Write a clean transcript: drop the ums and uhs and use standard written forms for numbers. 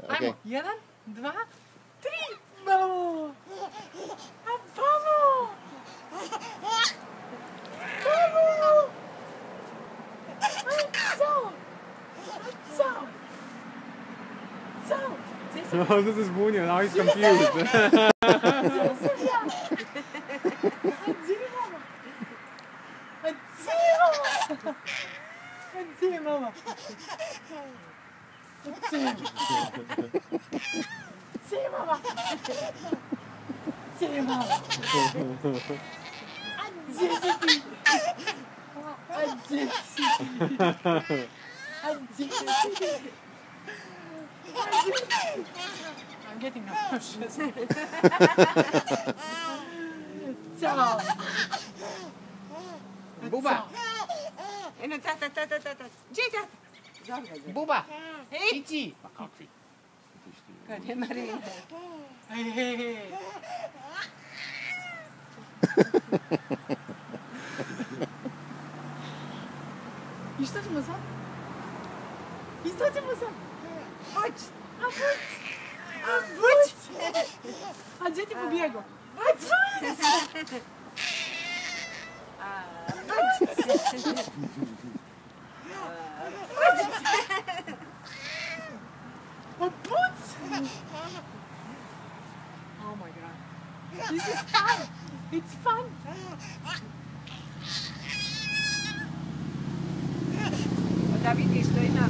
Ajmo, 1, 2, 3, vamos! Vamos! Vamos! Oh, this is Bunyan. Now he's confused. I'm getting nauseous. Ciao. Buba. Eno, tata. Gdje tata? Buba. Hej. Cici. Ma kakvi? Kad je Marina. Hey. I što ćemo sad? Hoć. A gdje ti pobjego? Oh my god. This is fun. It's fun. Da vidiš što ima